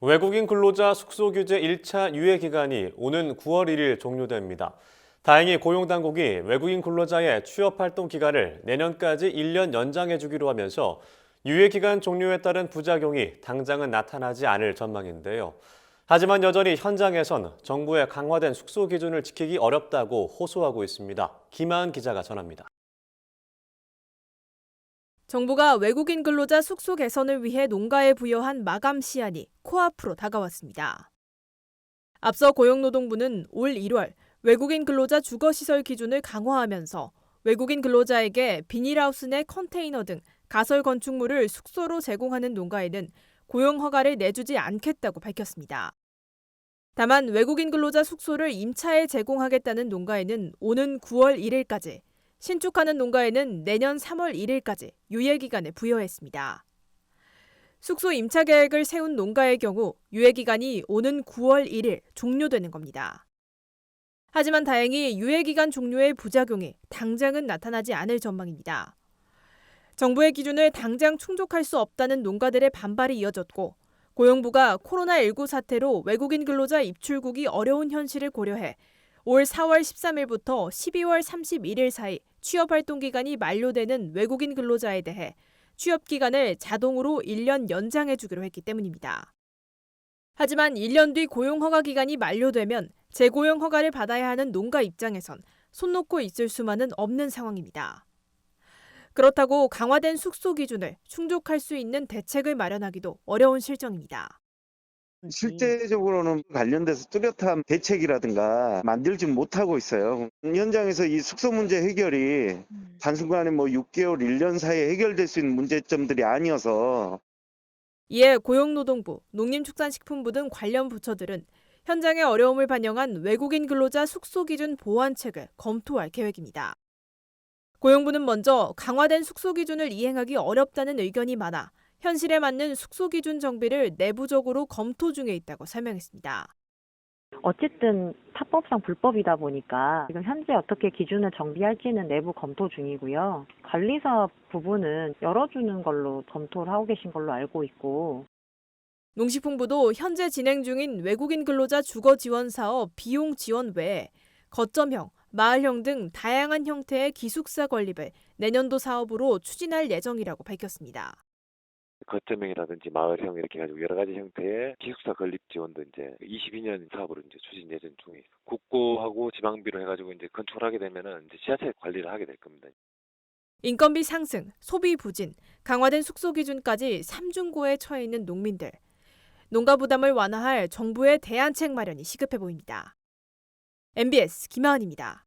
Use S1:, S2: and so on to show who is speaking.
S1: 외국인 근로자 숙소 규제 1차 유예 기간이 오는 9월 1일 종료됩니다. 다행히 고용당국이 외국인 근로자의 취업활동 기간을 내년까지 1년 연장해 주기로 하면서 유예 기간 종료에 따른 부작용이 당장은 나타나지 않을 전망인데요. 하지만 여전히 현장에선 정부의 강화된 숙소 기준을 지키기 어렵다고 호소하고 있습니다. 김하은 기자가 전합니다.
S2: 정부가 외국인 근로자 숙소 개선을 위해 농가에 부여한 마감 시한이 코앞으로 다가왔습니다. 앞서 고용노동부는 올 1월 외국인 근로자 주거시설 기준을 강화하면서 외국인 근로자에게 비닐하우스 내 컨테이너 등 가설 건축물을 숙소로 제공하는 농가에는 고용 허가를 내주지 않겠다고 밝혔습니다. 다만 외국인 근로자 숙소를 임차에 제공하겠다는 농가에는 오는 9월 1일까지, 신축하는 농가에는 내년 3월 1일까지 유예 기간을 부여했습니다. 숙소 임차 계획을 세운 농가의 경우 유예 기간이 오는 9월 1일 종료되는 겁니다. 하지만 다행히 유예 기간 종료의 부작용이 당장은 나타나지 않을 전망입니다. 정부의 기준을 당장 충족할 수 없다는 농가들의 반발이 이어졌고, 고용부가 코로나19 사태로 외국인 근로자 입출국이 어려운 현실을 고려해 올 4월 13일부터 12월 31일 사이 취업활동 기간이 만료되는 외국인 근로자에 대해 취업 기간을 자동으로 1년 연장해 주기로 했기 때문입니다. 하지만 1년 뒤 고용 허가 기간이 만료되면 재고용 허가를 받아야 하는 농가 입장에선 손 놓고 있을 수만은 없는 상황입니다. 그렇다고 강화된 숙소 기준을 충족할 수 있는 대책을 마련하기도 어려운 실정입니다.
S3: 실제적으로는 관련돼서 뚜렷한 대책이라든가 만들지 못하고 있어요. 현장에서 이 숙소 문제 해결이 단순간에 6개월, 1년 사이에 해결될 수 있는 문제점들이 아니어서.
S2: 이에 고용노동부, 농림축산식품부 등 관련 부처들은 현장의 어려움을 반영한 외국인 근로자 숙소 기준 보완책을 검토할 계획입니다. 고용부는 먼저 강화된 숙소 기준을 이행하기 어렵다는 의견이 많아 현실에 맞는 숙소 기준 정비를 내부적으로 검토 중에 있다고 설명했습니다.
S4: 어쨌든 합법상 불법이다 보니까 지금 현재 어떻게 기준을 정비할지는 내부 검토 중이고요. 관리사 부분은 열어주는 걸로 검토를 하고 계신 걸로 알고 있고.
S2: 농식품부도 현재 진행 중인 외국인 근로자 주거 지원 사업 비용 지원 외에 거점형, 마을형 등 다양한 형태의 기숙사 건립을 내년도 사업으로 추진할 예정이라고 밝혔습니다.
S5: 거점형이라든지 마을형 이렇게 가지고 여러 가지 형태의 기숙사 건립 지원도 이제 22년 사업으로 이제 추진 예정 중에 있어요. 국고하고 지방비로 해가지고 이제 건축을 하게 되면은 이제 지자체 관리를 하게 될 겁니다.
S2: 인건비 상승, 소비 부진, 강화된 숙소 기준까지 삼중고에 처해 있는 농민들. 농가 부담을 완화할 정부의 대안책 마련이 시급해 보입니다. MBS 김하은입니다.